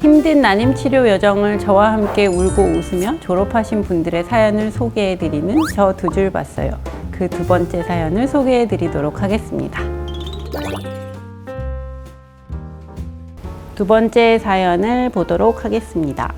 힘든 난임 치료 여정을 저와 함께 울고 웃으며 졸업하신 분들의 사연을 소개해드리는 저 두 줄 봤어요. 그 두 번째 사연을 소개해드리도록 하겠습니다. 두 번째 사연을 보도록 하겠습니다.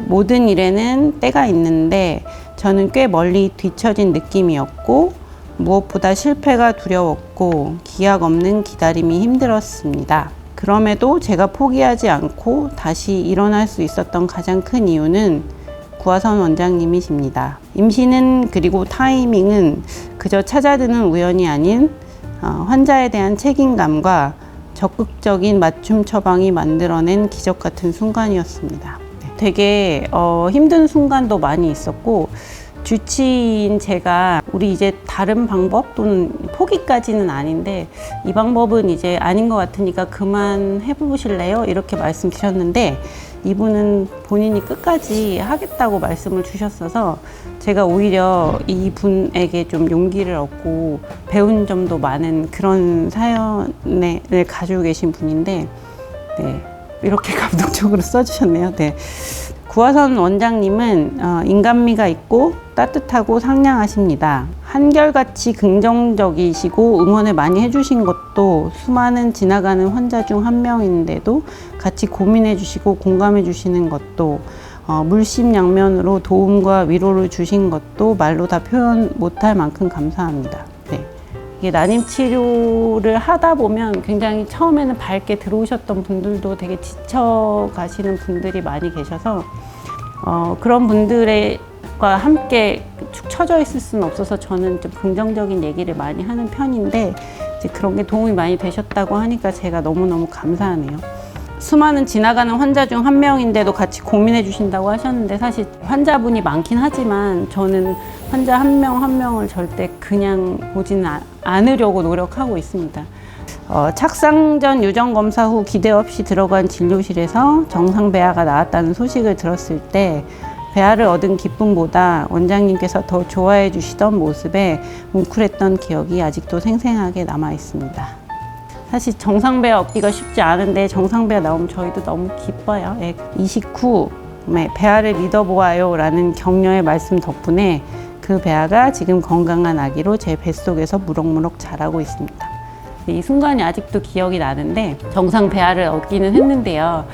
모든 일에는 때가 있는데 저는 꽤 멀리 뒤처진 느낌이었고 무엇보다 실패가 두려웠고 기약 없는 기다림이 힘들었습니다. 그럼에도 제가 포기하지 않고 다시 일어날 수 있었던 가장 큰 이유는 구하선 원장님이십니다. 임신은 그리고 타이밍은 그저 찾아드는 우연이 아닌 환자에 대한 책임감과 적극적인 맞춤 처방이 만들어낸 기적 같은 순간이었습니다. 되게 힘든 순간도 많이 있었고 주치인 제가 우리 이제 다른 방법 또는 포기까지는 아닌데 이 방법은 이제 아닌 것 같으니까 그만 해보실래요? 이렇게 말씀드렸는데 이분은 본인이 끝까지 하겠다고 말씀을 주셨어서 제가 오히려 이분에게 좀 용기를 얻고 배운 점도 많은 그런 사연을 가지고 계신 분인데 네, 이렇게 감동적으로 써주셨네요. 네. 구하선 원장님은 인간미가 있고 따뜻하고 상냥하십니다. 한결같이 긍정적이시고 응원을 많이 해주신 것도 수많은 지나가는 환자 중 한 명인데도 같이 고민해 주시고 공감해 주시는 것도 물심양면으로 도움과 위로를 주신 것도 말로 다 표현 못할 만큼 감사합니다. 네. 이게 난임 치료를 하다 보면 굉장히 처음에는 밝게 들어오셨던 분들도 되게 지쳐 가시는 분들이 많이 계셔서 그런 분들과 함께 축 처져 있을 수는 없어서 저는 좀 긍정적인 얘기를 많이 하는 편인데 이제 그런 게 도움이 많이 되셨다고 하니까 제가 너무너무 감사하네요. 수많은 지나가는 환자 중 한 명인데도 같이 고민해 주신다고 하셨는데 사실 환자분이 많긴 하지만 저는 환자 한 명 한 명을 절대 그냥 보지는 않으려고 노력하고 있습니다. 착상 전 유전검사 후 기대 없이 들어간 진료실에서 정상 배아가 나왔다는 소식을 들었을 때 배아를 얻은 기쁨보다 원장님께서 더 좋아해 주시던 모습에 뭉클했던 기억이 아직도 생생하게 남아 있습니다. 사실 정상 배아 얻기가 쉽지 않은데 정상 배아 나오면 저희도 너무 기뻐요. 이식 후 배아를 믿어보아요 라는 격려의 말씀 덕분에 그 배아가 지금 건강한 아기로 제 뱃속에서 무럭무럭 자라고 있습니다. 이 순간이 아직도 기억이 나는데 정상 배아를 얻기는 했는데요.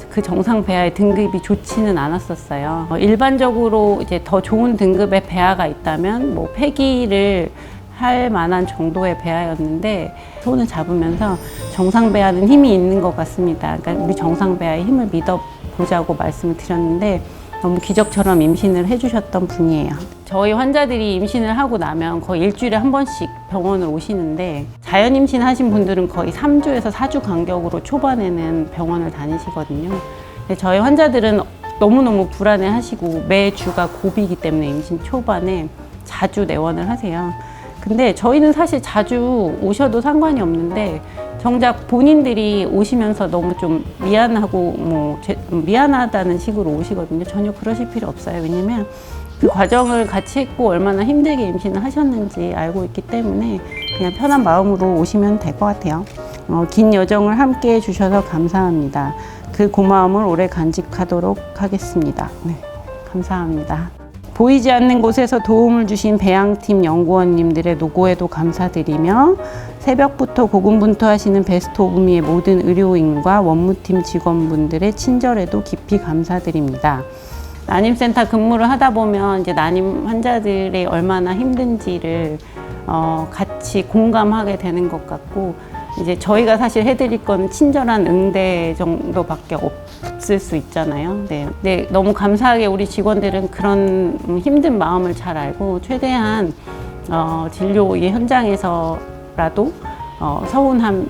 그 정상 배아의 등급이 좋지는 않았었어요. 일반적으로 이제 더 좋은 등급의 배아가 있다면 뭐 폐기를 할 만한 정도의 배아였는데 손을 잡으면서 정상 배아는 힘이 있는 것 같습니다. 그러니까 우리 정상 배아의 힘을 믿어보자고 말씀을 드렸는데 너무 기적처럼 임신을 해주셨던 분이에요. 저희 환자들이 임신을 하고 나면 거의 일주일에 한 번씩 병원을 오시는데 자연 임신하신 분들은 거의 3주에서 4주 간격으로 초반에는 병원을 다니시거든요. 근데 저희 환자들은 너무너무 불안해하시고 매주가 고비이기 때문에 임신 초반에 자주 내원을 하세요. 근데 저희는 사실 자주 오셔도 상관이 없는데 정작 본인들이 오시면서 너무 좀 미안하고 미안하다는 식으로 오시거든요. 전혀 그러실 필요 없어요. 왜냐면 그 과정을 같이 했고 얼마나 힘들게 임신을 하셨는지 알고 있기 때문에 그냥 편한 마음으로 오시면 될 것 같아요. 긴 여정을 함께 해주셔서 감사합니다. 그 고마움을 오래 간직하도록 하겠습니다. 네, 감사합니다. 보이지 않는 곳에서 도움을 주신 배양팀 연구원님들의 노고에도 감사드리며 새벽부터 고군분투하시는 베스트 오브 미의 모든 의료인과 원무팀 직원분들의 친절에도 깊이 감사드립니다. 난임센터 근무를 하다 보면 이제 난임 환자들이 얼마나 힘든지를 같이 공감하게 되는 것 같고 이제 저희가 사실 해드릴 건 친절한 응대 정도밖에 없을 수 있잖아요. 네, 너무 감사하게 우리 직원들은 그런 힘든 마음을 잘 알고 최대한 진료 이 현장에서라도 서운함을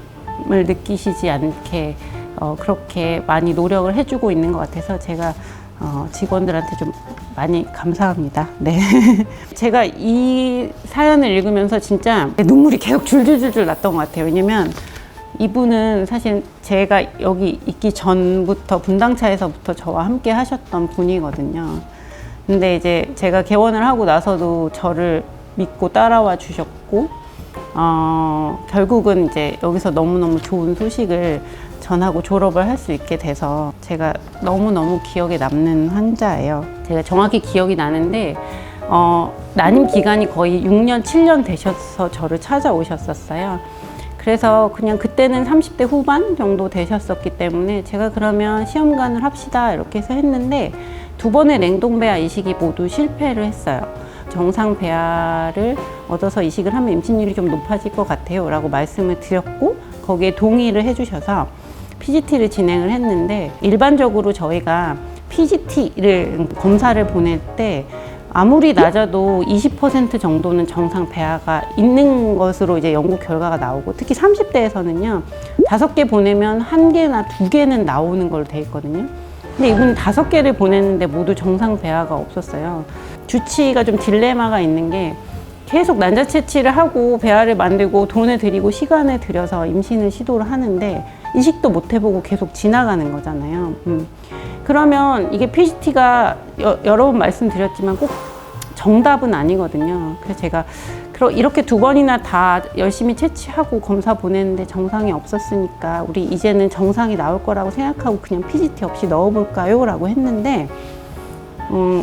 느끼시지 않게 그렇게 많이 노력을 해주고 있는 것 같아서 제가 직원들한테 좀 많이 감사합니다. 네. 제가 이 사연을 읽으면서 진짜 눈물이 계속 줄줄줄줄 났던 것 같아요. 왜냐면 이분은 사실 제가 여기 있기 전부터 분당차에서부터 저와 함께 하셨던 분이거든요. 근데 이제 제가 개원을 하고 나서도 저를 믿고 따라와 주셨고, 결국은 이제 여기서 너무너무 좋은 소식을 전하고 졸업을 할 수 있게 돼서 제가 너무너무 기억에 남는 환자예요. 제가 정확히 기억이 나는데, 난임 기간이 거의 6년, 7년 되셔서 저를 찾아오셨었어요. 그래서 그냥 그때는 30대 후반 정도 되셨었기 때문에 제가 그러면 시험관을 합시다 이렇게 해서 했는데, 2번의 냉동배아 이식이 모두 실패를 했어요. 정상 배아를 얻어서 이식을 하면 임신율이 좀 높아질 것 같아요 라고 말씀을 드렸고, 거기에 동의를 해주셔서 PGT를 진행을 했는데, 일반적으로 저희가 PGT를 검사를 보낼 때 아무리 낮아도 20% 정도는 정상 배아가 있는 것으로 이제 연구 결과가 나오고, 특히 30대에서는요 5개 보내면 1개나 2개는 나오는 걸로 돼 있거든요. 근데 이분은 5개를 보냈는데 모두 정상 배아가 없었어요. 주치의가 좀 딜레마가 있는 게, 계속 난자 채취를 하고 배아를 만들고 돈을 들이고 시간을 들여서 임신을 시도를 하는데 이식도 못 해보고 계속 지나가는 거잖아요. 그러면 이게 PGT가 여러 번 말씀드렸지만 꼭 정답은 아니거든요. 그래서 제가 이렇게 2번이나 다 열심히 채취하고 검사 보냈는데 정상이 없었으니까 우리 이제는 정상이 나올 거라고 생각하고 그냥 PGT 없이 넣어볼까요? 라고 했는데,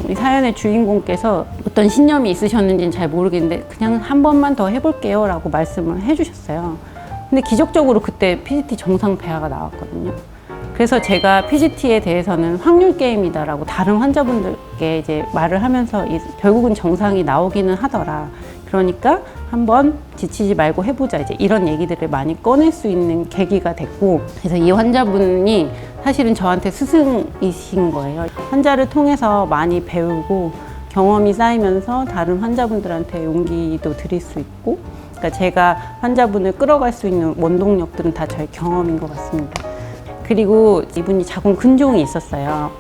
이 사연의 주인공께서 어떤 신념이 있으셨는지는 잘 모르겠는데 그냥 한 번만 더 해볼게요 라고 말씀을 해주셨어요. 근데 기적적으로 그때 PGT 정상 배아가 나왔거든요. 그래서 제가 PGT에 대해서는 확률 게임이다라고 다른 환자분들께 이제 말을 하면서 결국은 정상이 나오기는 하더라. 그러니까 한번 지치지 말고 해보자. 이제 이런 얘기들을 많이 꺼낼 수 있는 계기가 됐고, 그래서 이 환자분이 사실은 저한테 스승이신 거예요. 환자를 통해서 많이 배우고 경험이 쌓이면서 다른 환자분들한테 용기도 드릴 수 있고, 그러니까 제가 환자분을 끌어갈 수 있는 원동력들은 다 저의 경험인 것 같습니다. 그리고 이분이 자궁 근종이 있었어요.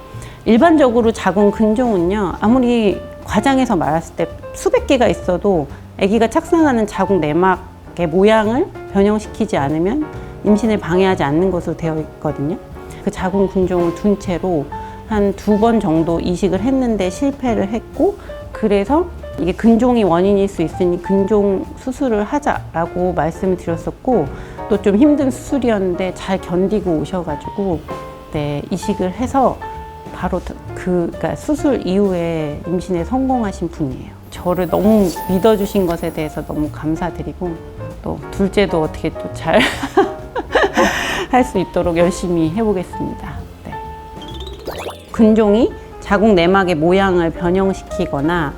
일반적으로 자궁 근종은요, 아무리 과장해서 말했을 때 수백 개가 있어도 아기가 착상하는 자궁 내막의 모양을 변형시키지 않으면 임신을 방해하지 않는 것으로 되어 있거든요. 그 자궁 근종을 둔 채로 한 2번 정도 이식을 했는데 실패를 했고, 그래서 이게 근종이 원인일 수 있으니 근종 수술을 하자라고 말씀을 드렸었고, 또 좀 힘든 수술이었는데 잘 견디고 오셔가지고 네, 이식을 해서 바로 그러니까 수술 이후에 임신에 성공하신 분이에요. 저를 너무 믿어주신 것에 대해서 너무 감사드리고, 또 둘째도 어떻게 또 잘 할 수 있도록 열심히 해보겠습니다. 네. 근종이 자궁 내막의 모양을 변형시키거나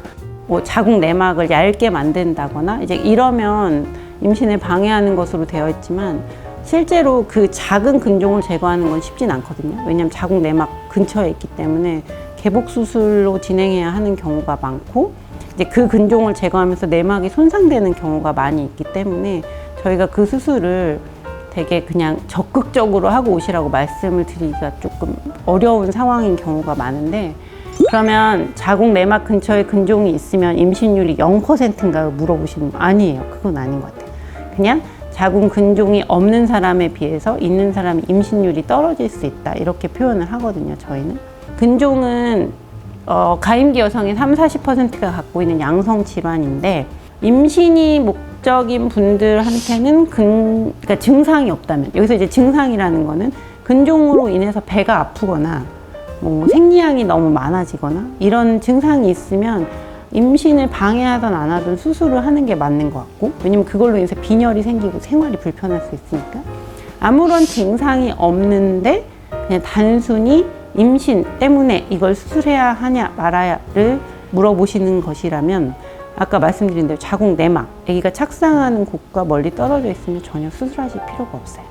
뭐 자궁 내막을 얇게 만든다거나 이제 이러면 임신을 방해하는 것으로 되어 있지만, 실제로 그 작은 근종을 제거하는 건 쉽진 않거든요. 왜냐하면 자궁 내막 근처에 있기 때문에 개복 수술로 진행해야 하는 경우가 많고, 이제 그 근종을 제거하면서 내막이 손상되는 경우가 많이 있기 때문에 저희가 그 수술을 되게 그냥 적극적으로 하고 오시라고 말씀을 드리기가 조금 어려운 상황인 경우가 많은데, 그러면 자궁 내막 근처에 근종이 있으면 임신율이 0%인가요? 물어보시는 거 아니에요. 그건 아닌 것 같아요. 그냥 자궁 근종이 없는 사람에 비해서 있는 사람의 임신율이 떨어질 수 있다, 이렇게 표현을 하거든요. 저희는 근종은 가임기 여성의 30-40%가 갖고 있는 양성 질환인데, 임신이 목적인 분들한테는 그러니까 증상이 없다면, 여기서 이제 증상이라는 거는 근종으로 인해서 배가 아프거나 뭐 생리량이 너무 많아지거나 이런 증상이 있으면 임신을 방해하든 안 하든 수술을 하는 게 맞는 것 같고, 왜냐면 그걸로 인해서 빈혈이 생기고 생활이 불편할 수 있으니까. 아무런 증상이 없는데 그냥 단순히 임신 때문에 이걸 수술해야 하냐 말아야를 물어보시는 것이라면, 아까 말씀드린 대로 자궁 내막, 아기가 착상하는 곳과 멀리 떨어져 있으면 전혀 수술하실 필요가 없어요.